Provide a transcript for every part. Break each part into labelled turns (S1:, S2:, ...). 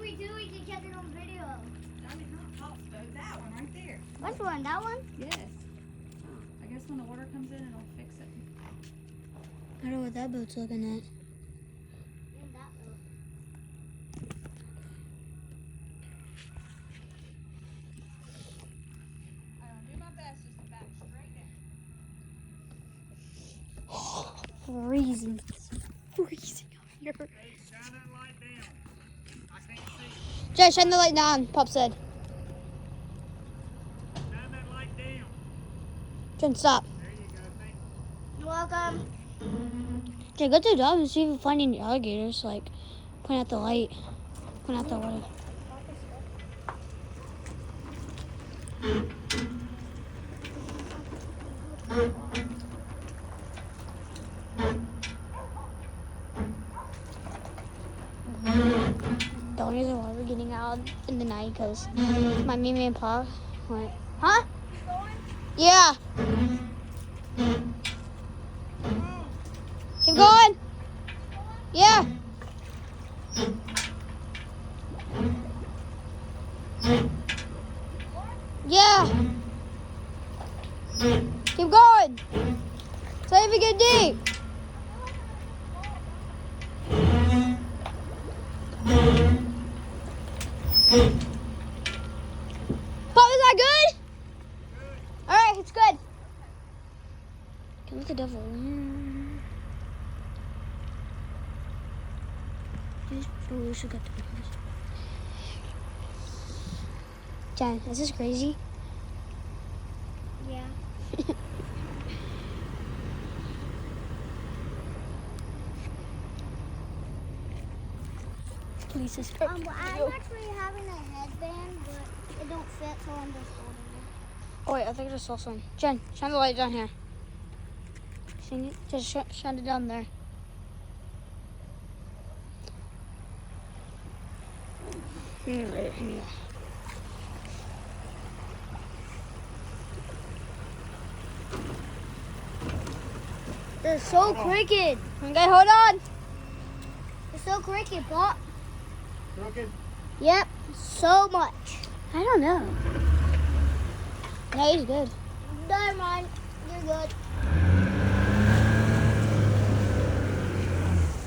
S1: we do, we can get it on video.
S2: That is not top stove. That one right there.
S1: Which one? That one?
S2: Yes. I guess when the water comes in, it'll fix it.
S3: I don't know what that boat's looking at.
S1: And that one.
S2: I'll do my best just to back straight down.
S3: Freezing. Freezing out here.
S4: Hey, shine that light down. I can't see.
S3: Jay, shine the light down, Pop said.
S4: Shine that light down.
S3: Jen, stop.
S4: There you go. Thank you.
S1: You're welcome.
S3: Jay, go to the dog and see if you find any alligators. Like, point out the light. Point out the water. The only reason why we're getting out in the night because my Mimi and Pa went, huh? Yeah. Keep going. Yeah. Yeah. Keep going. It's not even get deep. Pop, is that good? Alright, it's good. Can let the devil in. We should get the business. Jen, is this crazy?
S1: Yeah.
S3: Please subscribe.
S1: Well, I'm actually having a headband, but it don't fit, so I'm just holding it.
S3: Oh wait, I think I just saw some. Jen, shine the light down here. Shine it, just shine it down there. Right here.
S1: They're so crooked.
S3: Okay, hold on.
S1: They're so crooked, Pop.
S4: Crooked.
S1: Yep, so much.
S3: I don't know. No, he's good.
S1: Never mind. You're good.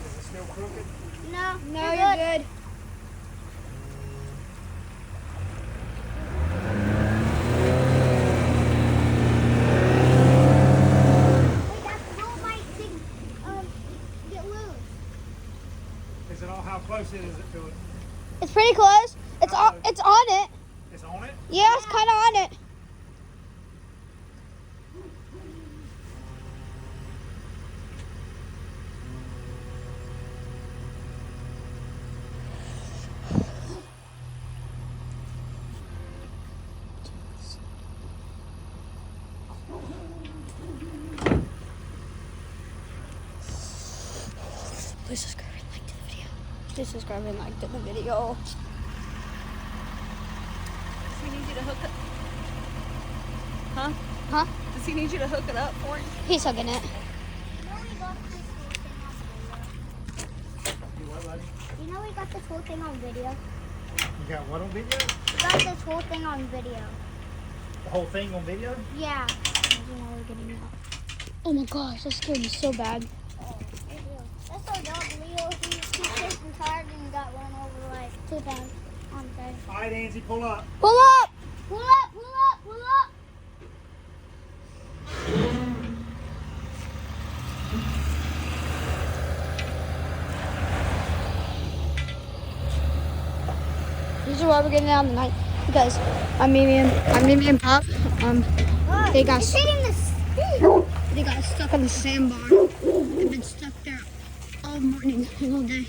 S4: Is it still crooked?
S1: No,
S3: No,
S1: you're
S3: you're
S1: good.
S3: good.
S1: Wait, that floor might get loose.
S4: Is it all how close it is to it?
S3: It's pretty close. It's on it.
S4: It's on it?
S3: Yeah, it's kind of on it. Please subscribe and like to the video. Please subscribe and like to the video.
S2: Does he need you to hook it? Huh?
S3: Huh?
S2: Does he need you to hook it up for him?
S3: He's hugging it.
S1: You know we got this whole thing on video.
S4: You what, buddy?
S1: You know we got this whole thing on video.
S4: You got what on video?
S1: We got this whole thing on video.
S4: The whole thing on video?
S1: Yeah.
S3: Oh my gosh, that scared me so bad.
S1: That's so dumb. Leo, he's chasing tired and got run over like 2 times on the
S4: All right, Angie, pull up.
S3: Pull up!
S1: Pull up, pull up, pull up.
S3: This is why we're getting out tonight because my Mimi and Pop, they got
S1: He's hitting this.
S3: they got stuck on the sandbar. They've been stuck there all morning and all day.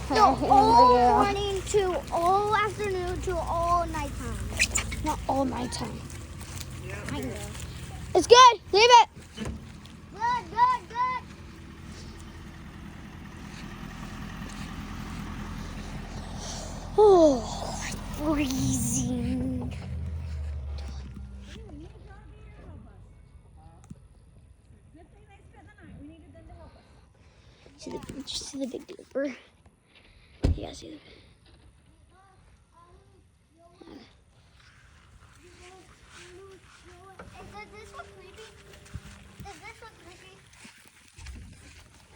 S1: So all morning to all afternoon to all nighttime.
S3: Not all nighttime.
S4: Yeah,
S1: I know.
S3: It's good. Leave it.
S1: Good, good, good.
S3: Oh, freezing. See the big blooper. You guys see the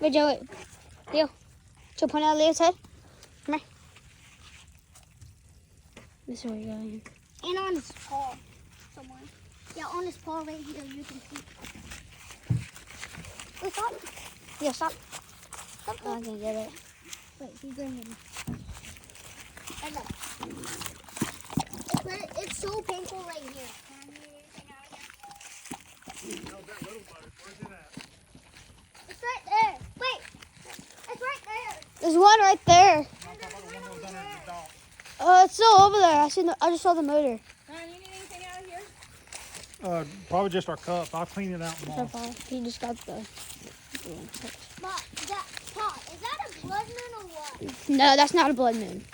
S3: Wait, Joe, wait. Leo. Joe, point out Leo's head. Come here. This is where you're going.
S1: And on his paw somewhere. Yeah, on his paw right here, you can see. Wait, stop.
S3: Leo, stop.
S1: Stop.
S3: Oh, I can get it.
S1: Wait, he's bringing. It's so painful right here.
S4: Where's it at?
S1: It's right there. Wait. It's right there.
S3: There's one right there.
S1: And there's another one there.
S3: It's still over there. I just saw the motor.
S2: Ryan, you need anything out of here?
S4: Probably just our cup. I'll clean it out
S3: So
S4: tomorrow.
S3: far, he just got the.
S1: But that pot, is that a blood moon or what?
S3: No, that's not a blood moon.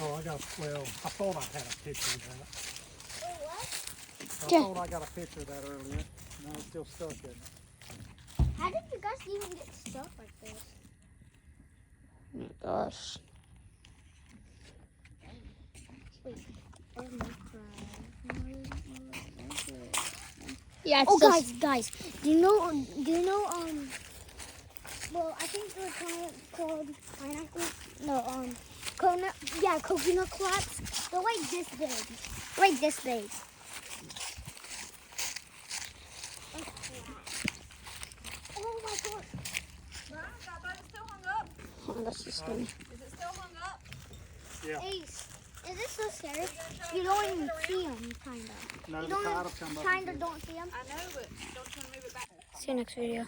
S4: Oh, I thought I had a picture of that.
S1: Wait, what?
S4: I
S3: Yeah.
S4: thought I got a picture of that earlier. No, it's still stuck in it.
S1: How did you guys even get stuff like this?
S3: Oh my gosh.
S1: Wait. Oh my God.
S3: Yeah, it's
S1: Oh,
S3: still.
S1: guys, do you know, well, I think they're called pineapple, no, coconut claps. They're like this big, right this big. Oh my God.
S2: Ryan, that bug is still hung up.
S3: Oh, that's just funny.
S2: Is it still hung up?
S4: Yeah.
S1: Ace, is this so scary? You don't even see them, kinda.
S4: No,
S1: You
S4: the
S1: don't
S4: tide will come up.
S1: kinda don't see them.
S2: I know, but don't you want to move it back?
S3: See you next video.